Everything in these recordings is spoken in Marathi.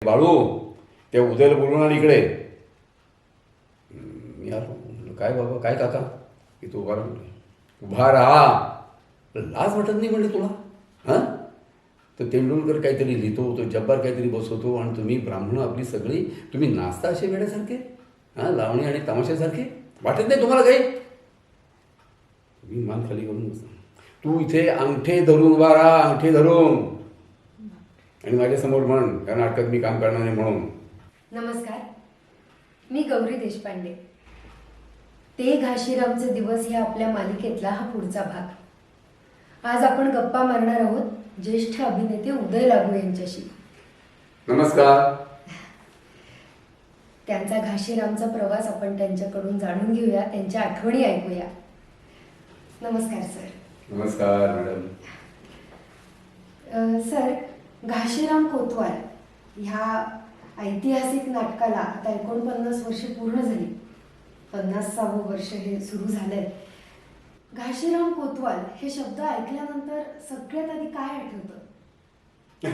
बाळू, त्या उद्याला बोलून आली इकडे. मी आलो. म्हटलं काय बाबा, काय काका? की तू उभा राहा. उभा राहा. लाज वाटत नाही म्हणजे तुला? हां, तर तेंडुलकर काहीतरी लिहितो, तो जब्बार काहीतरी बसवतो आणि तुम्ही ब्राह्मणं आपली सगळी तुम्ही नाचता असे वेड्यासारखे. हां, लावणी आणि तमाशासारखे. वाटत नाही तुम्हाला काही? मी मान खाली करून बसतो. तू इथे अंगठे धरून उभा राहा, अंगठे धरून. आणि माझ्यासमोर म्हण, त्या नाटकात मी काम करणार नाही म्हणून. नमस्कार, मी गौरी देशपांडे. ते घाशीरामचे दिवस या आपल्या मालिकेतला हा पुढचा भाग. आज आपण गप्पा मारणार आहोत ज्येष्ठ अभिनेते उदय लागू यांच्याशी. नमस्कार. त्यांचा घाशीरामचा प्रवास आपण त्यांच्याकडून जाणून घेऊया, त्यांच्या आठवणी ऐकूया. नमस्कार सर. नमस्कार मॅडम. सर, घाशीराम कोतवाल ह्या ऐतिहासिक नाटकाला आता 49 वर्षे पूर्ण झाली. 50वे वर्ष हे सुरू झालंय. घाशीराम कोतवाल हे शब्द ऐकल्यानंतर सगळ्यात आधी काय आठवतं?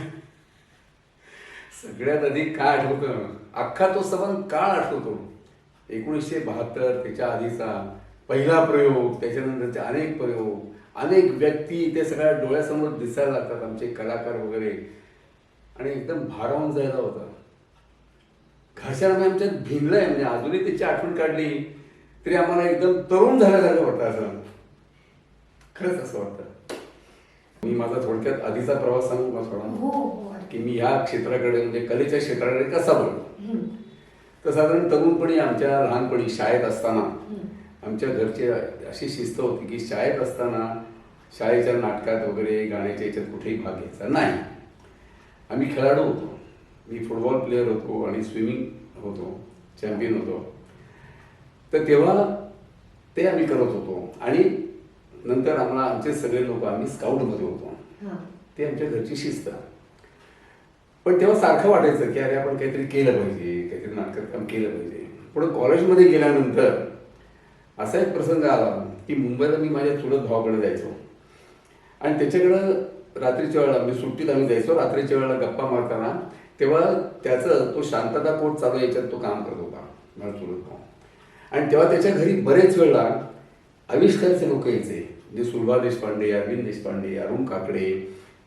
सगळ्यात आधी काय आठवतं? अख्खा तो सबंध काळ आठवतो. 1972, त्याच्या आधीचा पहिला प्रयोग, त्याच्यानंतरचे अनेक प्रयोग, अनेक व्यक्ती ते सगळ्या डोळ्यासमोर दिसायला लागतात, आमचे कलाकार वगैरे. आणि एकदम भारावून जायला होता. घाशीराम आमच्यात भिनलंय. म्हणजे अजूनही त्याची आठवण काढली तरी आम्हाला एकदम तरुण झाल्यासारखं वाटतं. असं खरंच असं वाटतं. मी माझा थोडक्यात आधीचा प्रवास सांगू का थोडा? हो. की मी या क्षेत्राकडे म्हणजे कलेच्या क्षेत्राकडे कसा बोलतो. तर साधारण तरुणपणी आमच्या लहानपणी शाळेत असताना आमच्या घरची अशी शिस्त होती की शाळेत असताना शाळेच्या नाटकात वगैरे गाण्याच्या याच्यात कुठेही भाग घ्यायचा नाही. आम्ही खेळाडू होतो. मी फुटबॉल प्लेअर होतो आणि स्विमिंग होतो, चॅम्पियन होतो. तर तेव्हा ते आम्ही करत होतो. आणि नंतर आम्हाला आमचे सगळे लोक आम्ही स्काउटमध्ये होतो. ते आमच्या घरची शिस्त. पण तेव्हा सारखं वाटायचं की अरे आपण काहीतरी केलं पाहिजे, काहीतरी नाटकात काम केलं पाहिजे. पुढे कॉलेजमध्ये गेल्यानंतर असा एक प्रसंग आला की मुंबईला मी माझ्या चुलत भावाकडे जायचो आणि त्याच्याकडं रात्रीच्या वेळेला म्हणजे सुट्टीत आम्ही जायचो. रात्रीच्या वेळेला गप्पा मारताना तेव्हा त्याचं तो शांतता कोट चालू याच्यात तो काम करत होता, माझा चुलत भाऊ. आणि तेव्हा त्याच्या घरी बरेच वेळेला आविष्कारचे लोक यायचे, म्हणजे सुलभा देशपांडे, अरविंद देशपांडे, अरुण काकडे,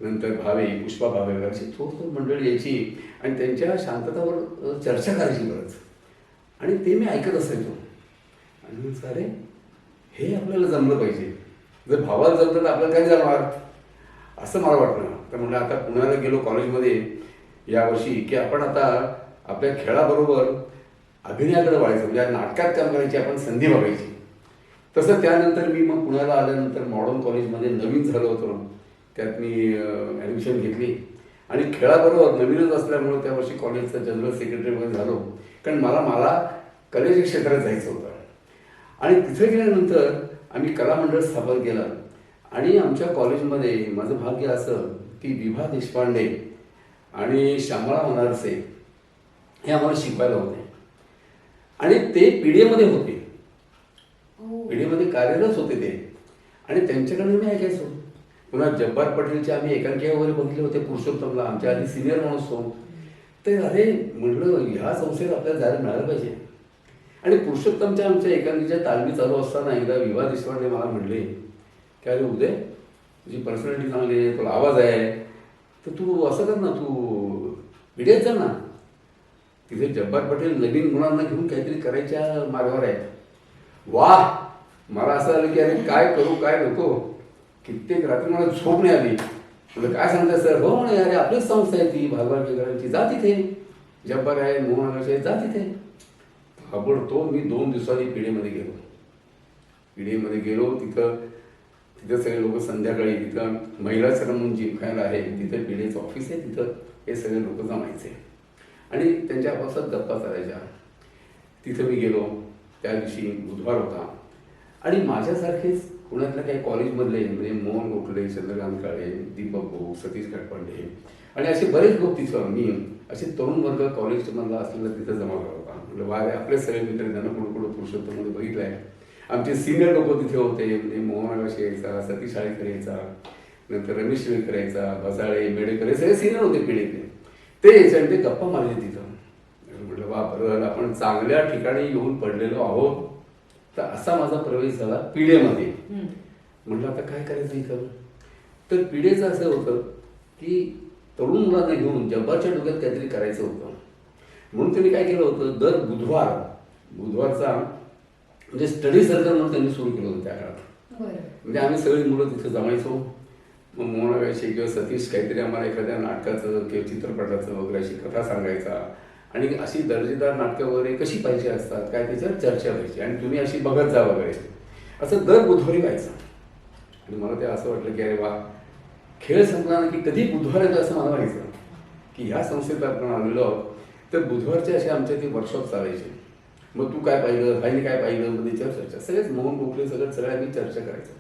नंतर भावे, पुष्पा भावे वगैरे अशी थोडं मंडळी यायची आणि त्यांच्या शांततावर चर्चा करायची बरंच. आणि ते मी ऐकत असायचो. आणि मग अरे हे आपल्याला जमलं पाहिजे. जर भावाला जमलं तर आपल्याला काय जमणार असं मला वाटलं. तर म्हणलं आता पुण्याला गेलो कॉलेजमध्ये यावर्षी की आपण आता आपल्या खेळाबरोबर अभिनयाकडे वळायचं, म्हणजे नाटकात काम करायची आपण संधी बघायची. तसं त्यानंतर मी मग पुण्याला आल्यानंतर मॉडर्न कॉलेजमध्ये नवीन झालो होतो. त्यात मी ॲडमिशन घेतली आणि खेळाबरोबर नवीनच असल्यामुळे त्या वर्षी कॉलेजचा जनरल सेक्रेटरी वगैरे झालो. कारण मला कलेच्या क्षेत्रात जायचं होतं. आणि तिथे गेल्यानंतर आम्ही कलामंडळ स्थापन केलं. आणि आमच्या कॉलेजमध्ये माझं भाग्य असं की विभा देशपांडे आणि श्यामळा मनारसे हे आम्हाला शिकवायला होते. आणि ते पीडीएमध्ये होते, पीडीएमध्ये कार्यरत होते ते. आणि त्यांच्याकडे मी ऐकायचो. पुन्हा जब्बार पटेलचे आम्ही एकांकिका वगैरे बघितले होते पुरुषोत्तमला, आमच्या आधी सिनियर माणूस होतो. तर अरे म्हटलं ह्या संस्थेत आपल्याला जायला मिळालं पाहिजे. आणि पुरुषोत्तमच्या आमच्या एकांकिकेच्या तालमी चालू असताना एकदा विभा देशपांडे मला म्हणले की अरे उदय, तुझी पर्सनॅलिटी चांगली आहे, तुला आवाज आहे, तर तू असं कर ना, तू मीडियात जा ना. तिथे जब्बार पटेल नवीन मुलांना घेऊन काहीतरी करायच्या मार्गावर आहेत. वाह, मला असं आलं की अरे काय करू काय नको. कित्येक रात्री मला झोप नाही आली. म्हणजे काय सांगताय सर? हो म्हणे, अरे आपलीच संस्था आहे ती भागवत वेगळ्यांची, जा तिथे. जब्बार आहे, मोहन आहे, जा तिथे. ताबडतोब मी 2 दिवसांनी पीडीएमध्ये गेलो. पीडीएमध्ये गेलो. तिथं सगळे लोक संध्याकाळी तिथं महिला सर म्हणून जिमखाना आहे, तिथं पीडीएचं ऑफिस आहे, तिथं हे सगळे लोक जमायचे आणि त्यांच्या आपापसात गप्पा चालायच्या. तिथं मी गेलो. त्या दिवशी बुधवार होता. आणि माझ्यासारखेच पुण्यातल्या काही कॉलेजमधले म्हणजे मोहन गोखले, चंद्रकांत काळे, दीपक भाऊ, सतीश घाटपांडे आणि असे बरेच लोक तिथं मी असे तरुण वर्ग कॉलेजमधला असलेला तिथं जमा करत होता. म्हणजे वारे आपले सगळे मित्र त्यांना कुठं कुठं पुरुषोत्तममध्ये बघितलं आहे. आमचे सिनियर लोक तिथे होते, म्हणजे मोहन आगाशे यायचा, सतीश आळेकर यायचा, नंतर रमेश शिवेकर यायचा, भसाळे, मेडेकर, हे सगळे सिनियर होते पिढीतले. ते यायचे आणि ते गप्पा मारले तिथं. म्हटलं वा बरं, आपण चांगल्या ठिकाणी येऊन पडलेलो आहोत. तर असा माझा प्रवेश झाला पिढेमध्ये. म्हटलं आता काय करायचं इथं. तर पिढेचं असं होतं की तरुण मुलांना घेऊन जब्बारच्या डोक्यात काहीतरी करायचं होतं. म्हणून त्यांनी काय केलं होतं, दर बुधवारचा म्हणजे स्टडी सर्कल म्हणून त्यांनी सुरू केलं होतं त्या काळात. म्हणजे आम्ही सगळी मुलं तिथं जमायचो. मग मोना वैशे किंवा सतीश काहीतरी आम्हाला एखाद्या नाटकाचं किंवा चित्रपटाचं वगैरे अशी कथा सांगायचा आणि अशी दर्जेदार नाटकं वगैरे कशी पाहिजे असतात काय त्याच्यावर चर्चा व्हायची आणि तुम्ही अशी बघत जा वगैरे असं दर बुधवारी व्हायचं. आणि मला ते असं वाटलं की अरे वा, खेळ संपला ना की कधी बुधवार येतो असं मला व्हायचं की ह्या संस्थेत आपण आलेलो आहोत. तर बुधवारचे असे आमच्या ते वर्कशॉप चालायचे. मग तू काय पाहिलं, हायने काय पाहिलं, मग त्याच्यावर चर्चा, सगळेच मोहन गोखले सगळ्यांनी चर्चा करायचं.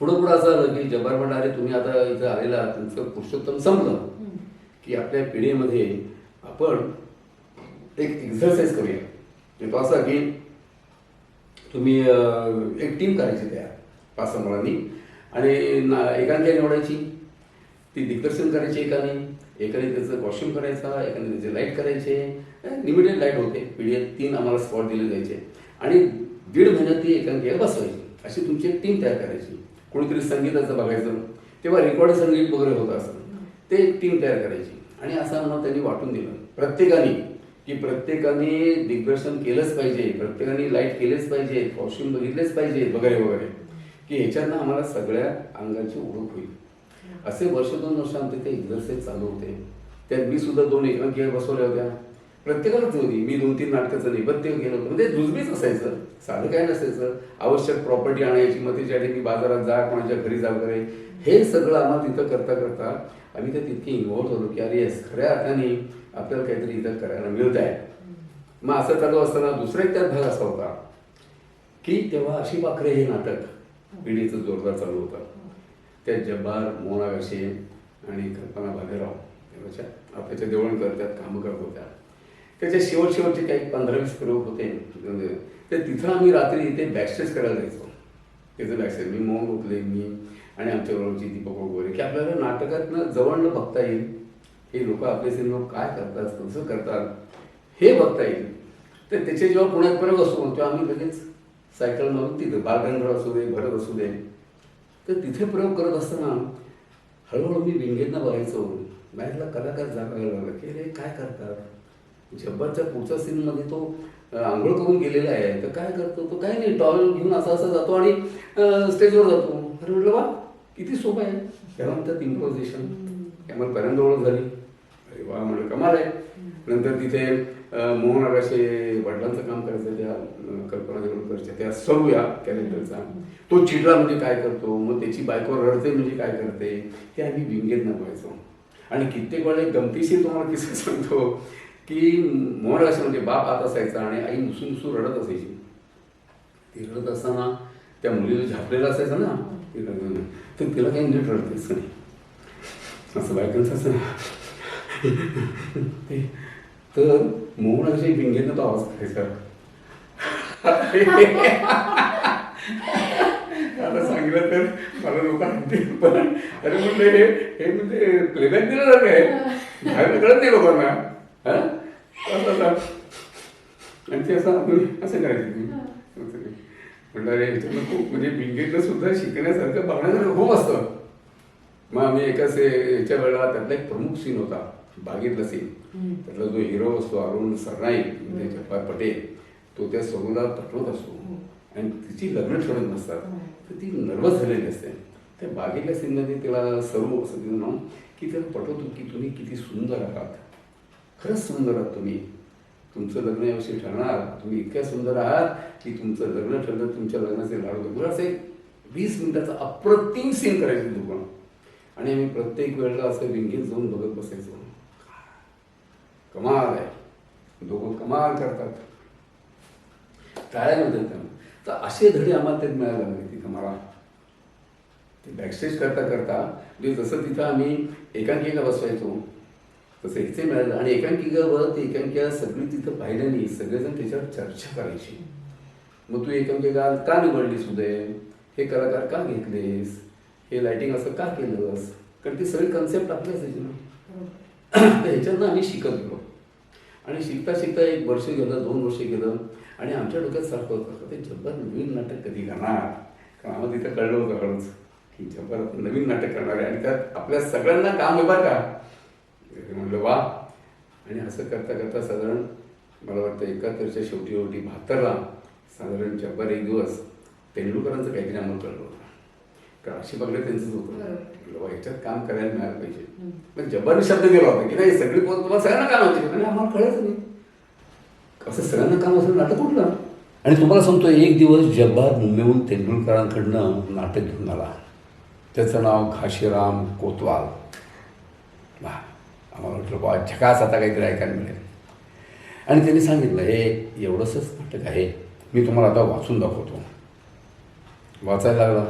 पुढं असं आलं की जब्बार म्हणला अरे तुम्ही आता इथं आलेला तुमचं पुरुषोत्तम संपलं की आपल्या पिढीमध्ये आपण एक एक्झरसाइज करूया. तो असा की तुम्ही एक टीम करायची तयार 5 मुलांनी आणि एकांकी निवडायची, ती दिग्दर्शन करायची एकाने त्याचं कॉस्ट्युम करायचा, एकाने त्याचे लाईट करायचे. लिमिटेड लाईट होते पिढीत, 3 आम्हाला स्पॉट दिले जायचे आणि 1.5 महिन्यात ती एकांकी बसवायची. अशी तुमची एक टीम तयार करायची. कोणीतरी संगीताचं बघायचं, तेव्हा रेकॉर्ड संगीत वगैरे होतं असं, ते एक टीम तयार करायची. आणि असं आम्हाला त्यांनी वाटून दिलं प्रत्येकाने दिग्दर्शन केलंच पाहिजे, प्रत्येकाने लाईट केलेच पाहिजे, कॉस्ट्युम बघितलेच पाहिजे वगैरे वगैरे, की ह्याच्यातनं आम्हाला सगळ्या अंगाची ओळख होईल. असे 1-2 वर्ष आमचे ते एक्झरसाईज चालू होते. त्यात मी सुद्धा 2 एकांकी बसवल्या होत्या. प्रत्येकालाच होती. मी 2-3 नाटकाचं नेपथ्य केलं होतं. म्हणजे जुजबीच असायचं, साधं काय नसायचं. आवश्यक प्रॉपर्टी आणायची, मग त्याच्यासाठी मी बाजारात जा, कोणाच्या घरी जा वगैरे, हे सगळं आम्हाला तिथं करता करता आम्ही तर तितके इन्व्हॉल्व झालो की अरे खऱ्या अर्थाने आपल्याला काहीतरी इथं करायला मिळत आहे. मग असं चालू असताना दुसरा एक त्यात भाग असा होता की तेव्हा अशी पाखरे हे नाटक पिढीचं जोरदार चालू होतं. त्यात जब्बार, मोना वैशे आणि कल्पना भालेराव त्याच्या देवळणकर त्यात कामं करत होत्या. त्याच्या शेवटचे काही 15-20 प्रयोग होते. ते तिथं आम्ही रात्री इथे बॅकस्टेज करायला जायचो. त्याचं बॅकस्टेज मी मोहन गोखले, मी आणि आमच्याबरोबरची दीपक वगैरे, की आपल्याला नाटकातनं जवळनं बघता येईल, हे लोक आपले सिनेमा काय करतात, कसं करतात हे बघता येईल. तर त्याचे जेव्हा पुण्यात प्रयोग असतो तेव्हा आम्ही लगेच सायकल मारून तिथं बालगंधर्व असू दे, भरत असू दे, तर तिथे प्रयोग करत असताना हळूहळू मी विंगेतना बघायचो. माझ्यातला कलाकार जागायला लागला की अरे काय करतात. जब्बारच्या पुढच्या सीनमध्ये तो आंघोळ करून गेलेला आहे, तर काय करतो तो, काय नाही, टॉवेल घेऊन असा जातो आणि स्टेजवर जातो. अरे म्हटलं वा किती सोपं आहे. तेव्हा म्हणतात इम्प्रोव्हिजेशन, त्यामुळे पहिल्यांदा ओळख झाली. अरे वा म्हटलं कमाल आहे. नंतर तिथे मोहन आगाशे वडिलांचं काम करायचं, त्या कल्पना देवळकरच्या त्या सर्व या कॅरेक्टरचा. तो चिडला म्हणजे काय करतो, मग त्याची बायको रडते म्हणजे काय करते, हे आम्ही विंगेत बघायचो. आणि कित्येक वेळा गमतीशीर तुम्हाला किस्सा सांगतो की मोहन आगाशे म्हणजे बाप आत असायचा आणि आई नुसून रडत असायची. ती रडत असताना त्या मुलीला झापलेलं असायचं ना, तर तिला काही नीट रडतेच नाही, असं बायकांचं असं. तर मोहन असे भिंगेनं तो आवाज करायचा. आता सांगितलं तर मला लोक आणतील, पण अरे म्हणलं हे म्हणजे प्लेबॅक दिलं जात आहे, बाहेर कळत नाही लोकांना. आणि ते असं असं करायचं म्हणलं अरे ह्याच्यानं खूप म्हणजे भिंगेतलं सुद्धा शिकण्यासारखं बघण्यासारखं खूप असतं. मग आम्ही एकाच याच्या वेळेला त्यातला एक प्रमुख सीन होता, बागेतला सीन. त्यातला जो हिरो असतो अरुण सरनाईक म्हणजे जब्बार पटेल, तो त्या सरूला पटवत असतो आणि तिची लग्न ठरत नसतात, तर ती नर्वस झालेली असते. त्या बागेतल्या सीनमध्ये तिला सरू असं तिचं नाव, की त्याला पटवतो की तुम्ही किती सुंदर आहात, खरंच सुंदर आहात तुम्ही, तुमचं लग्न यावर्षी ठरणार, तुम्ही इतक्या सुंदर आहात की तुमचं लग्न ठरलं, तुमच्या लग्नाचे लाडू बघू. असं एक 20 मिनिटाचा अप्रतिम सीन करायचं दुकान. आणि आम्ही प्रत्येक वेळेला असं विंगीत जाऊन बघत बसायचो. कमाल आहे, दोघं कमाल करतात, टाळ्या मिळतात त्यांना. तर असे धडे आम्हाला ते मिळायला लागले तिथं मला. ते बॅकस्टेज करता करता म्हणजे जसं तिथं आम्ही एकांकिका बसवायचो तसं इथे मिळालं. आणि एकांकिकावर ते एकांकिका सगळी तिथं पाहिल्याने सगळेजण त्याच्यावर चर्चा करायची. मग तू एकांकिका का निवडलीस उदय, हे कलाकार का घेतलेस, हे लाइटिंग असं का केलंस, कारण ती सगळी कन्सेप्ट आपली असायची ना. तर ह्याच्यातनं आम्ही शिकत गेलो आणि शिकता शिकता 1 वर्ष गेलं, 2 वर्ष गेलं आणि आमच्या डोक्यात सारखं होतं ते जब्बार नवीन नाटक कधी करणार. कारण आम्हाला तिथं कळलं होतं हळूच की जब्बार नवीन नाटक करणार आहे आणि त्यात आपल्या सगळ्यांना काम आहे बरं का. म्हणलं वा. आणि असं करता करता साधारण मला वाटतं 71च्या शेवटी 72ला साधारण जब्बार एक दिवस तेंडुलकरांचं काहीतरी आम्हाला कळलं होतं. कारण अशी बघलं त्यांचंच होतं. म्हणलं वा ह्याच्यात काम करायला मिळालं पाहिजे. पण जब्बारने शब्द दिला होता की नाही सगळी तुम्हाला सगळ्यांना काम होते आणि आम्हाला कळायचं नाही असं सगळ्यांना काम असं नाटक कुठलं. आणि तुम्हाला सांगतो एक दिवस जब्बार मुंबईहून तेंडुलकरांकडनं नाटक घेऊन आला. त्याचं नाव घाशीराम कोतवाल. वा आम्हाला म्हटलं बा झकास आता काहीतरी ऐकायला मिळेल. आणि त्यांनी सांगितलं हे एवढंसंच नाटक आहे मी तुम्हाला आता वाचून दाखवतो. वाचायला लागला.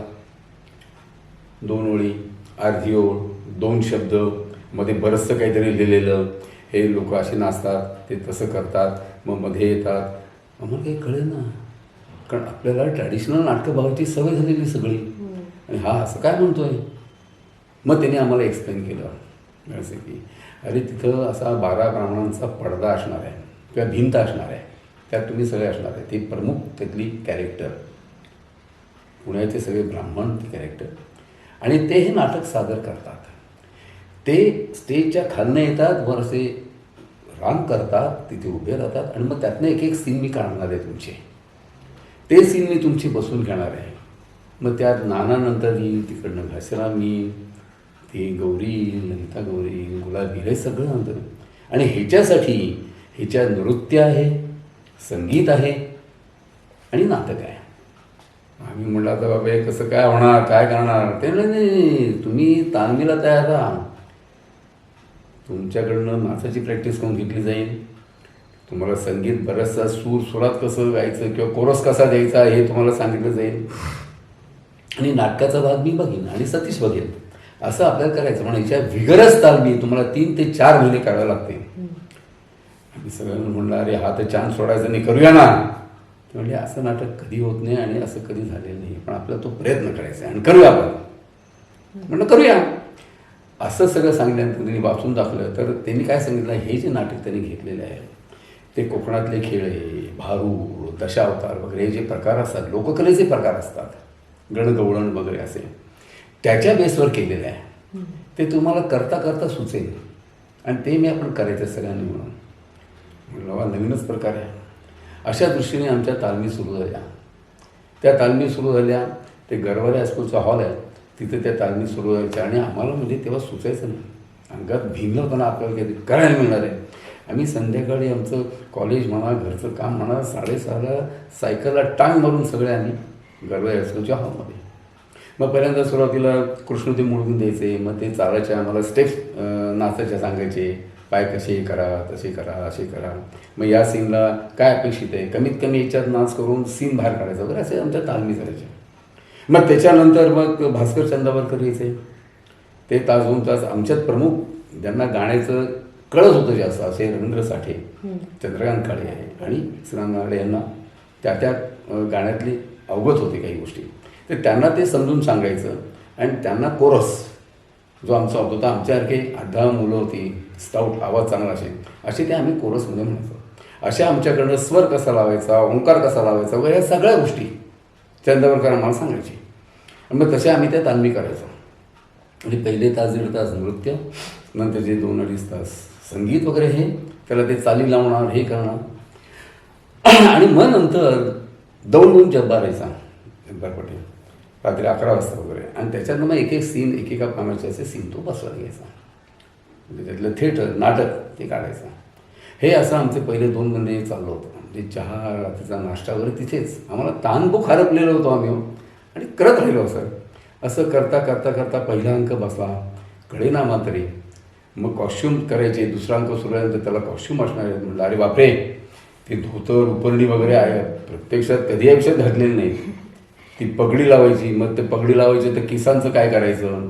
2 ओळी, अर्धी ओळ, 2 शब्द, मध्ये बरंचसं काहीतरी लिहिलेलं. हे लोक असे नाचतात ते तसं करतात मग मध्ये येतात. आम्हाला काही कळे ना कारण आपल्याला ट्रॅडिशनल नाटकं बघायची सवय झालेली सगळी आणि हा असं काय म्हणतोय. मग त्याने आम्हाला एक्सप्लेन केलं असं की अरे तिथं असा 12 ब्राह्मणांचा पडदा असणार आहे किंवा भिंत असणार आहे त्यात तुम्ही सगळे असणार आहे. ते प्रमुख त्यातली कॅरेक्टर पुण्याचे सगळे ब्राह्मण ते कॅरेक्टर आणि ते हे नाटक सादर करतात. ते स्टेजच्या खालनं येतात वर असे रांग करतात तिथे उभे राहतात आणि मग त्यातनं एक सीन मी काढणार आहे तुमचे. ते सीन मी तुमची बसून घेणार आहे. मग त्यात नानानंतर येईल तिकडनं घाशीराम येईल ती गौरी येईल ललिता गौरी येईल गुलाबी हे सगळं नंतर. आणि ह्याच्यासाठी ह्याच्यात नृत्य आहे संगीत आहे आणि नाटक आहे. आम्ही म्हटलं आता बाबा हे कसं काय होणार काय करणार. ते नाही तुम्ही तालमीला तयार राहा. तुमच्याकडनं नाचाची प्रॅक्टिस करून घेतली जाईल. तुम्हाला संगीत बरंचसा सूर सुरात कसं गायचं किंवा कोरस कसा द्यायचा हे तुम्हाला सांगितलं जाईल आणि नाटकाचा भाग मी बघीन आणि सतीश बघेन असं आपल्याला करायचं. म्हणून याच्या विगरस तालमी तुम्हाला 3 ते 4 महिने करावे लागते. आम्ही सगळ्यांना म्हणलं अरे हा तर चान्स सोडायचा नाही करूया ना. ते म्हणजे असं नाटक कधी होत नाही आणि असं कधी झालेलं नाही पण आपल्याला तो प्रयत्न करायचा आहे आणि करूया आपण. म्हणलं करूया असं सगळं सांगितल्यानंतर त्यांनी वाचून दाखवलं. तर त्यांनी काय सांगितलं हे जे नाटक त्यांनी घेतलेले आहे ते कोकणातले खेळ भारूड दशावतार वगैरे जे प्रकार असतात लोककलेचे प्रकार असतात गणगवळण वगैरे असे त्याच्या बेसवर केलेलं आहे. ते तुम्हाला करता करता सुचेल आणि ते मी आपण करायचं सगळ्यांनी म्हणून. म्हणलं नवीनच प्रकार आहे. अशा दृष्टीने आमच्या तालमी सुरू झाल्या. त्या तालमी सुरू झाल्या ते गरवारे हायस्कूलचा हॉल आहे तिथे त्या तालमी सुरू व्हायच्या आणि आम्हाला म्हणजे तेव्हा सुचायचं नाही. अंगात भिनलं पण आपल्याला काही करायला मिळणार आहे. आम्ही संध्याकाळी आमचं कॉलेज म्हणा घरचं काम म्हणा 6:30ला सायकलला टांग मारून सगळे आम्ही गरवारे हायस्कूलच्या हॉलमध्ये. मग पहिल्यांदा सुरुवातीला कृष्णदेव मुळगून द्यायचे. मग ते चालायचे आम्हाला स्टेप्स नाचायच्या सांगायचे. पाय कसे करा तसे करा असे करा. मग या सीनला काय अपेक्षित आहे कमीत कमी याच्यात नाच करून सीन बाहेर काढायचं वगैरे असे आमच्या तालमी करायचे. मग त्याच्यानंतर मग भास्कर चंदावरकर यायचे. ते तास 2 तास आमच्यात प्रमुख ज्यांना गाण्याचं कळत होतं जास्त असे रवींद्र साठे चंद्रकांत काळे आहे आणि श्रीराम नागडे यांना त्या गाण्यातली अवगत होते काही गोष्टी. तर त्यांना ते समजून सांगायचं आणि त्यांना कोरस जो आमचा होता तर आमच्यासारखे 10 मुलं होती स्टाऊट आवाज चांगला असे ते आम्ही कोरसमध्ये म्हणायचो. अशा आमच्याकडनं स्वर कसा लावायचा ओंकार कसा लावायचा वगैरे या सगळ्या गोष्टी चंदावरकर आम्हाला सांगायची. आणि मग तसे आम्ही त्या तालमी करायचो. आणि पहिले तास 1.5 तास नृत्य नंतर जे 2-2.5 तास संगीत वगैरे हे त्याला ते चाली लावणार हे करणार आणि मग नंतर दौंडून जब्बार यायचा जब्बार पटेल रात्री 11 वाजता वगैरे आणि त्याच्यातनं मग एक सीन एकेका कामाचे असे सीन तो बसवायला घ्यायचा. म्हणजे त्यातलं थिएटर नाटक ते काढायचं. हे असं आमचे पहिले 2 महिने चाललं होतं. म्हणजे चहा रात्रीचा नाश्ता वगैरे तिथेच आम्हाला तानबुक हरपलेलो होतो आम्ही आणि करत राहिलो सर. असं करता करता करता पहिला अंक बसला कळेना मात्रे. मग कॉस्ट्यूम करायचे. दुसरा अंक सुरू झाल्यानंतर त्याला कॉस्ट्यूम असणार आहे. म्हटलं अरे बापरे ते धोतर उपरणी वगैरे आहे प्रत्यक्षात कधी आयुष्यात घातलेली नाही. ती पगडी लावायची. मग ते पगडी लावायची तर केसांचं काय करायचं.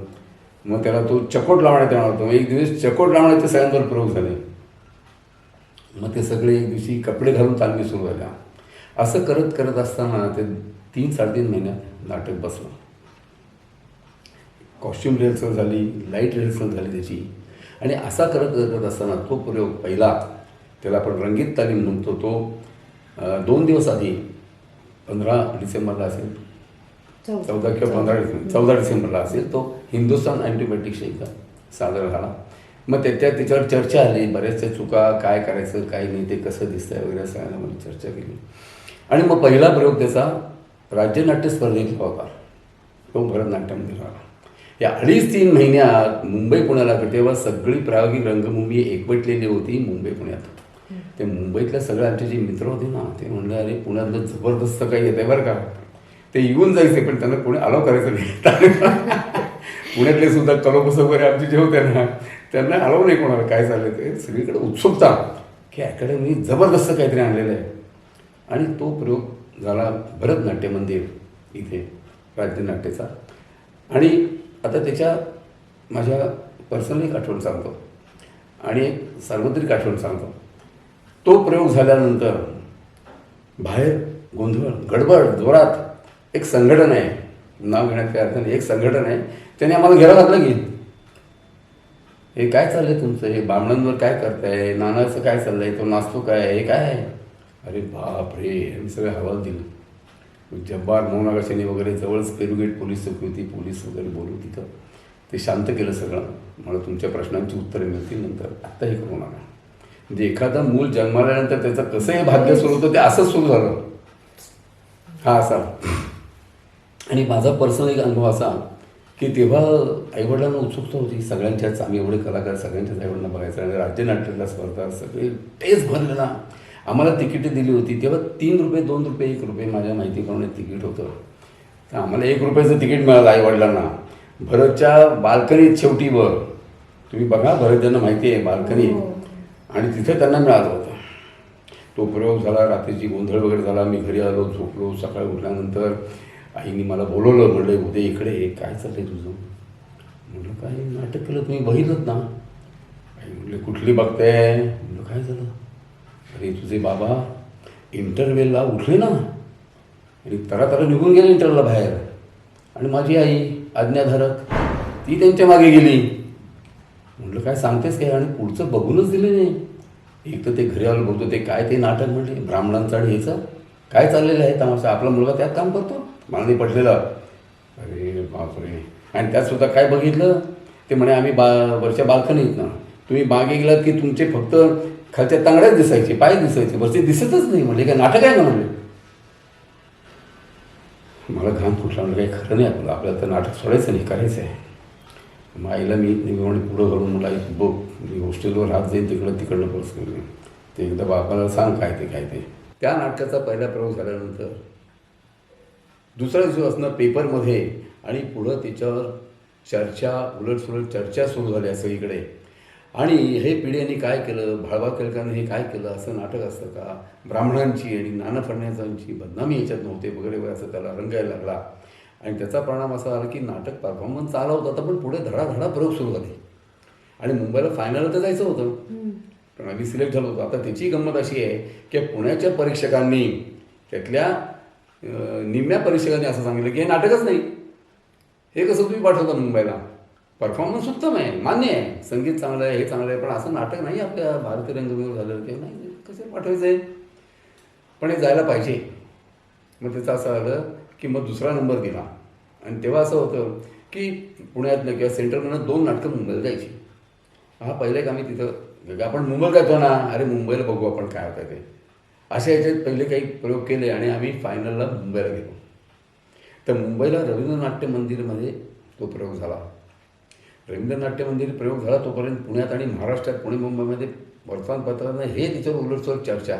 मग त्याला तो चकोट लावण्यात येणार होता. मग एक दिवस चकोट लावण्याचे सगळ्यांवर प्रयोग झाले. मग ते सगळे एक दिवशी कपडे घालून तालमी सुरू झाल्या. असं करत करत असताना ते 3-3.5 महिन्यात नाटक बसलं. कॉस्ट्यूम रिहर्सल झाली लाईट रिहर्सल झाली त्याची. आणि असा करत करत असताना तो प्रयोग पहिला, त्याला आपण रंगीत तालीम म्हणतो, तो 2 दिवस आधी 15 डिसेंबरला असेल, 14 किंवा 14 डिसेंबरला असेल, तो हिंदुस्थान अँटिबायोटिक्स इथं सादर झाला. मग त्याच्यावर चर्चा आली, बऱ्याचशा चुका, काय करायचं काय नाही, ते कसं दिसतंय वगैरे सगळ्यांना चर्चा केली. आणि मग पहिला प्रयोग त्याचा राज्यनाट्य स्पर्धेतला होता, तो भरतनाट्यममध्ये झाला. या 2.5-3 महिन्यात मुंबई पुण्याला, तेव्हा सगळी प्रायोगिक रंगभूमी एकवटलेली होती मुंबई पुण्यात. ते मुंबईतल्या सगळे आमचे जे मित्र होते ना, ते म्हणले अरे पुण्यातलं जबरदस्त काही येते बरं का. ते येऊन जायचे, पण त्यांना कोणी अलाव करायचं नाही. पुण्यातले सुद्धा कलोपस वगैरे आमचे जे होते ना, त्यांना अलाव नाही कोणाला, काय चाललं ते सगळीकडे उत्सुकता की अकॅडमी जबरदस्त काहीतरी आणलेलं आहे. आणि तो प्रयोग झाला भरतनाट्य मंदिर इथे राज्यनाट्याचा. आणि आता त्याच्या माझ्या पर्सनल एक आठवण सांगतो आणि एक सार्वत्रिक आठवण सांगतो. तो प्रयोग झाल्यानंतर बाहेर गोंधळ, गडबड, जोरात एक संघटन आहे, नाव घेण्यात काही अर्थ नाही, एक संघटन आहे, त्याने आम्हाला घ्यायला घातलं की हे काय चाललंय तुमचं, हे बामणांवर काय करताय, नानाचं काय चाललंय, तो नाचतो काय, हे काय आहे. अरे बाप रे, आम्ही सगळे हवाल दिलं. जब्बार मोहनागाशाने वगैरे जवळच पेरुगेट पोलीस चौकी होती, पोलीस वगैरे बोलू तिथं, ते शांत केलं सगळं. मला तुमच्या प्रश्नांची उत्तरं मिळतील नंतर, आत्ता हे करू नका. म्हणजे एखादं मूल जन्माल्यानंतर त्याचं कसं हे भाग्य सुरू होतं, ते असंच सुरू झालं. हा असा. आणि माझा पर्सनल एक अनुभव असा की तेव्हा आईवडिलांना उत्सुकता होती सगळ्यांच्याच, आम्ही एवढे कलाकार सगळ्यांच्याच आईवडिलांना बघायचं. आणि राज्यनाट्याला स्पर्धा सगळे टेस्ट भरलेला. आम्हाला तिकीटं दिली होती तेव्हा 3 रुपये, 2 रुपये, 1 रुपये माझ्या माहितीप्रमाणे तिकीट होतं. तर आम्हाला 1 रुपयाचं तिकीट मिळालं आईवडिलांना. भरतच्या बाल्कनीत शेवटी वर, तुम्ही बघा, भरत ज्यांना माहिती आहे बाल्कनी, आणि तिथे त्यांना मिळालं होतं. तो प्रयोग झाला, रात्रीची गोंधळ वगैरे झाला, मी घरी आलो, झोपलो. सकाळी उठल्यानंतर आईने मला बोलवलं, म्हणलं उद्या इकडे, काय चाललंय तुझं. म्हटलं काय नाटक केलं तुम्ही, बघितलं ना. आई म्हटलं कुठली बघताय. म्हटलं काय झालं. अरे तुझे बाबा इंटरव्हेलला उठले ना, आणि तरा निघून गेले इंटरव्हलला बाहेर, आणि माझी आई आज्ञाधारक ती त्यांच्या मागे गेली. म्हटलं काय सांगतेस काय, आणि पुढचं बघूनच दिलं नाही. एक तर ते घरी आलं बघतो, ते काय ते नाटक म्हणले ब्राह्मणांचं आणि ह्याचं काय चाललेलं आहे तमाशा, आपला मुलगा त्यात काम करतो, मला नाही पटलेलं. अरे बापरे. आणि त्यातसुद्धा काय बघितलं, ते म्हणे आम्ही वरच्या बाल्कनीत ना, तुम्ही मागे गेलात की तुमचे फक्त खालच्या तांगड्याच दिसायचे, पाय दिसायचे, वरचे दिसतच नाही. म्हणजे काय नाटक आहे ना म्हणले. मला घाम फुटला. म्हणजे काही खरं नाही, आपल्याला तर नाटक सोडायचं नाही, करायचं आहे. मग आईला मी पुढं घडून म्हटलं आई बघ, मी हॉस्टेलवर राहत जाईन तिकडनं परस केलं ते, एकदा बापाला सांग काय ते. त्या नाटकाचा पहिला प्रयोग झाल्यानंतर दुसऱ्या दिवसापासून पेपरमध्ये आणि पुढं त्याच्यावर चर्चा, उलटसुलट चर्चा सुरू झाल्या सगळीकडे. आणि हे पिढ्यांनी काय केलं, भाळबा केळकरांनी हे काय केलं, असं नाटक असतं का, ब्राह्मणांची आणि नाना फडणवीसांची बदनामी याच्यात नव्हते वगैरे वगैरे, असं त्याला रंगायला लागला. आणि त्याचा परिणाम असा झाला की नाटक परफॉर्मन्स चालू होता, पण पुढे धडाधडा प्रयोग सुरू झाले. आणि मुंबईला फायनल तर जायचं होतं, पण आम्ही सिलेक्ट झालो होतो. आता त्याची गंमत अशी आहे की पुण्याच्या परीक्षकांनी, त्यातल्या निम्म्या परीक्षकांनी असं सांगितलं की हे नाटकच नाही, हे कसं तुम्ही पाठवता मुंबईला, परफॉर्मन्स उत्तम आहे, मान्य आहे, संगीत चांगलं आहे, हे चांगलं आहे, पण असं नाटक नाही आपल्या भारतीय रंगभूमीवर झालं, ते नाही, कसं पाठवायचं आहे, पण हे जायला पाहिजे. मग त्याचं असं आलं की मग दुसरा नंबर दिला. आणि तेव्हा असं होतं की पुण्यातनं किंवा सेंट्रलमधनं 2 नाटकं मुंबईला जायची. हा पहिलं एक आम्ही तिथं, आपण मुंबईला जातो ना, अरे मुंबईला बघू आपण काय होतं ते, अशा याच्यात पहिले काही प्रयोग केले. आणि आम्ही फायनलला मुंबईला गेलो. तर मुंबईला रवींद्र नाट्य मंदिरमध्ये तो प्रयोग झाला. रवींद्र नाट्य मंदिर प्रयोग झाला तोपर्यंत पुण्यात आणि महाराष्ट्रात, पुणे मुंबईमध्ये वर्तमानपत्रांना हे तिच्यावर उलटसुलट चर्चा,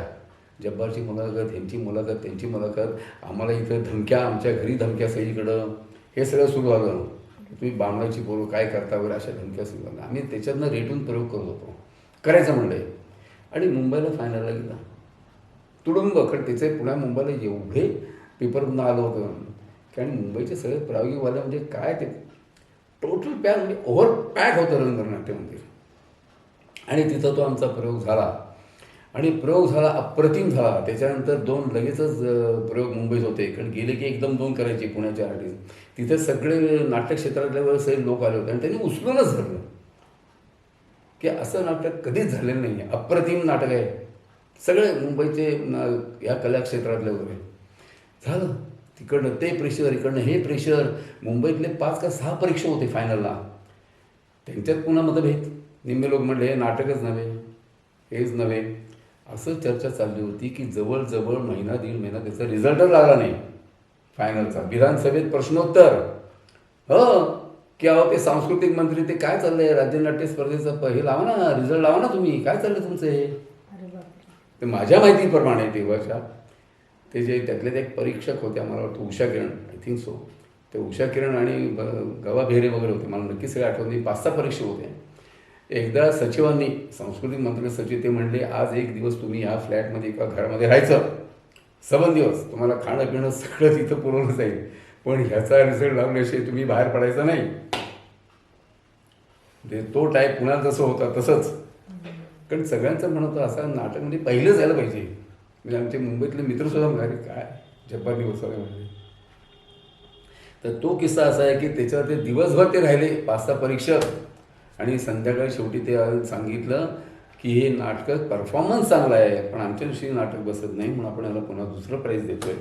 जब्बारची मुलाखत, ह्यांची मुलाखत, त्यांची मुलाखत, आम्हाला इथं धमक्या, आमच्या घरी धमक्या सगळीकडं, हे सगळं सुरू झालं. तुम्ही बामणाची पोरं काय करता वगैरे अशा धमक्या सुरू झाल्या. आम्ही त्याच्यातनं रेटून प्रयोग करत होतो, करायचं म्हणलं. आणि मुंबईला फायनलला गेला तुडुंब, कारण त्याचे पुण्या मुंबईला एवढे पेपरमधून आलं होतं की, आणि मुंबईचे सगळे प्रायोगिकवाले म्हणजे काय ते टोटल पॅक, म्हणजे ओव्हर पॅक होतं रवींद्र नाट्य मंदिर. आणि तिथं तो आमचा प्रयोग झाला. आणि प्रयोग झाला, अप्रतिम झाला. त्याच्यानंतर 2 लगेचच प्रयोग मुंबईत होते, कारण गेले की एकदम 2 करायचे पुण्याच्या आर्टिस्ट. तिथे सगळे नाट्य क्षेत्रातले सगळे लोक आले होते आणि त्यांनी उचलूनच धरलं. की असं नाटक कधीच झालेलं नाही आहे. अप्रतिम नाटक आहे. सगळे मुंबईचे या कला क्षेत्रातले वगैरे झालं. तिकडनं ते प्रेशर, इकडनं हे प्रेशर. मुंबईतले 5 का 6 परीक्षा होते फायनलला. त्यांच्यात पुन्हा मतभेद. निम्मे लोक म्हणले हे नाटकच नव्हे, हेच नव्हे. असं चर्चा चालली होती की जवळजवळ महिना 1.5 महिना त्याचा रिझल्टच लागला नाही फायनलचा. विधानसभेत प्रश्नोत्तर की अहो ते सांस्कृतिक मंत्री ते काय चाललंय राज्यनाट्य स्पर्धेचं हे लावा ना, रिझल्ट लावा ना तुम्ही, काय चाललंय तुमचं हे. ते माझ्या माहितीप्रमाणे तेव्हाच्या ते जे त्यातले ते एक परीक्षक होते, मला वाटतं Usha Kiran, I think so. ते उषा किरण आणि गवा बेहरे वगैरे होते, मला नक्की सगळे आठवत नाही. 5-6 परीक्षा होते. एकदा सचिवांनी, सांस्कृतिक मंत्री सचिव, ते म्हणले आज एक दिवस तुम्ही ह्या फ्लॅटमध्ये एका घरामध्ये राहायचं, 7 दिवस तुम्हाला खाणं पिणं सगळं तिथं पुरवलं जाईल, पण ह्याचा रिझल्ट लावल्याशिवाय तुम्ही बाहेर पडायचं नाही. ते तो टाईप पुण्यात जसं होता तसंच. कारण सगळ्यांचं म्हणत असं नाटक म्हणजे पहिलं झालं पाहिजे. म्हणजे आमचे मुंबईतले मित्रसुद्धा म्हणाले काय जब्बारनी बसवलं म्हणजे. तर तो किस्सा असा आहे की त्याच्यावर ते दिवसभर ते राहिले 5-6 परीक्षक, आणि संध्याकाळी शेवटी ते सांगितलं की हे नाटक परफॉर्मन्स चांगला आहे पण आमच्या दिवशी नाटक बसत नाही, म्हणून आपण याला पुन्हा दुसरं प्राईज देतोय.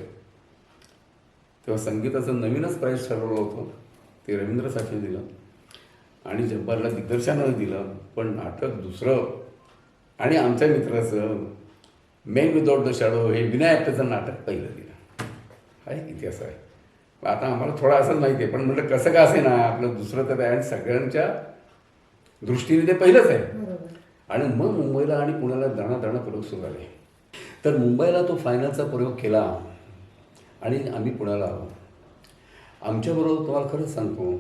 तेव्हा संगीताचं नवीनच प्राईज ठरवलं होतं, ते रवींद्र साठे दिलं आणि जब्बारला दिग्दर्शनानं दिलं, पण नाटक दुसरं. आणि आमच्या मित्राचं मेन विदाउट द शॅडो हे विनय आपटेचं नाटक पहिलं दिलं. हा एक इतिहास आहे. आता आम्हाला थोडा असंच माहिती आहे, पण म्हटलं कसं का असे ना, आपलं दुसरं तर आहे आणि सगळ्यांच्या दृष्टीने ते पहिलंच आहे. आणि मग मुंबईला आणि पुण्याला दाणा प्रयोग सुरू झाले. तर मुंबईला तो फायनलचा प्रयोग केला आणि आम्ही पुण्याला आलो. आमच्याबरोबर तुम्हाला खरंच सांगतो,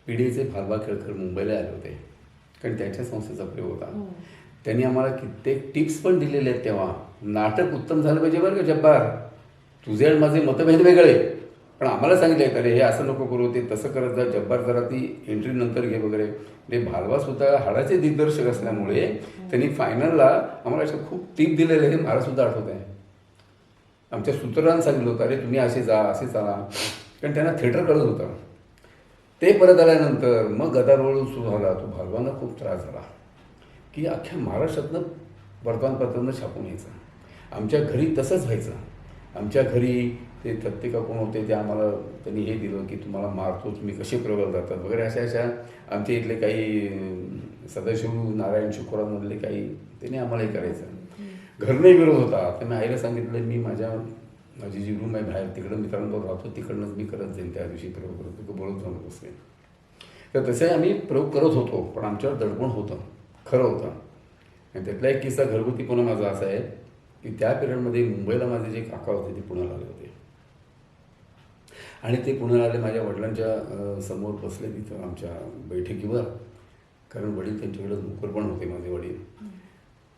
PDAचे भालबा खेळकर मुंबईला आले होते, कारण त्यांच्या संस्थेचा प्रयोग होता. त्यांनी आम्हाला कित्येक टिप्स पण दिलेले आहेत. तेव्हा नाटक उत्तम झालं पाहिजे बरं का जब्बार, तुझे आणि माझे मतभेद वेगळे, पण आम्हाला सांगितलं अरे हे असं नको करू, ते तसं करत जा, जब्बार जरा ती एंट्री नंतर घे वगैरे. म्हणजे भालवासुद्धा हाडाचे दिग्दर्शक असल्यामुळे त्यांनी फायनलला आम्हाला अशा खूप टिप दिलेले हे मलासुद्धा आठवत आहे. आमच्या सूत्रांनी सांगितलं होतं अरे तुम्ही असे जा, असे चाला, कारण त्यांना थिएटर कळत होतं. ते परत आल्यानंतर मग गदारोळ सुरू झाला. तो भालवांना खूप त्रास झाला की अख्ख्या महाराष्ट्रातनं वर्तमानपत्रांना छापून यायचं. आमच्या घरी तसंच व्हायचं. आमच्या घरी ते प्रत्येका कोण होते ते आम्हाला त्यांनी हे दिलं की तुम्हाला मारतो, तुम्ही कसे प्रयोग जातात वगैरे, अशा आमच्या इथले काही सदाशिव नारायण शुक्रांमधले काही त्यांनी आम्हाला हे करायचं. घरने विरोध होता. तर मी आईला सांगितलं मी माझी जी रूम आहे बाहेर तिकडं मित्रांबरोबर राहतो, तिकडनंच मी करत जाईन त्या दिवशी प्रयोग करत होतो, बोलत जाऊ नकोस. तर तसे आम्ही प्रयोग करत होतो, पण आमच्यावर दडपण होतं, खरं होतं. आणि त्यातला एक किस्सा घरगुती पुन्हा माझा असा आहे की त्या पिरियडमध्ये मुंबईला माझे जे काका होते ते पुण्याला आले होते, आणि ते पुण्याला आले माझ्या वडिलांच्या समोर बसले तिथं आमच्या बैठकीवर, कारण वडील त्यांच्याकडे नोकर पण होते माझे वडील,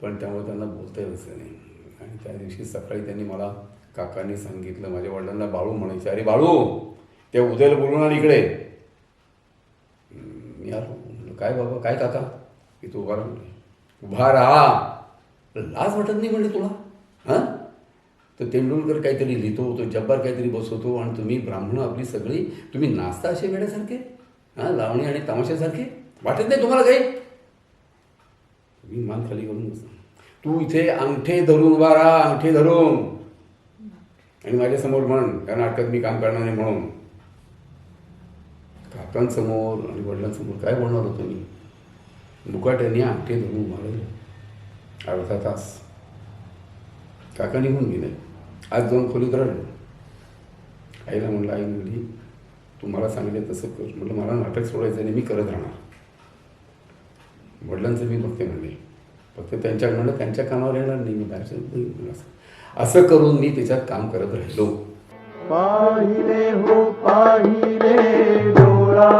पण त्यामुळे त्यांना बोलता यायचं नाही. आणि त्या दिवशी सकाळी त्यांनी मला काकांनी सांगितलं, माझ्या वडिलांना बाळू म्हणायचे, अरे बाळू ते उद्याला बोलून आणि इकडे. मी आलो, म्हटलं काय बाबा काय काका, की तू उभा राहा. उभा राहा, लाज वाटत नाही म्हणजे तुला. हां, तर तेंडुलकर काहीतरी लिहितो, तो जब्बार काहीतरी बसवतो, आणि तुम्ही ब्राह्मणं आपली सगळी तुम्ही नाचता असे वेड्यासारखे, हां लावणी आणि तमाशासारखे, वाटत नाही तुम्हाला काही. मी मान खाली करून बसतो. तू इथे अंगठे धरून उभा राहा, अंगठे धरून, आणि माझ्यासमोर म्हण त्या नाटकात मी काम करणार नाही म्हणून. काकांसमोर आणि वडिलांसमोर काय बोलणार होतो मी. मुकाट्याने अंगठे धरून उभा राहिले अर्धा तास. काका निघून गेले. आज जाऊन खोलीत राहिलो. आईला म्हणलं, आई म्हणली तू मला सांगितलं तसं कर. म्हटलं मला नाटक सोडायचं आणि मी करत राहणार. वडिलांचं मी बघते म्हणले, फक्त त्यांच्याकडे म्हणलं त्यांच्या कामावर येणार नाही मी बाहेरचं. असं करून मी त्याच्यात काम करत राहिलो. पाहिले हो पाहिले डोळा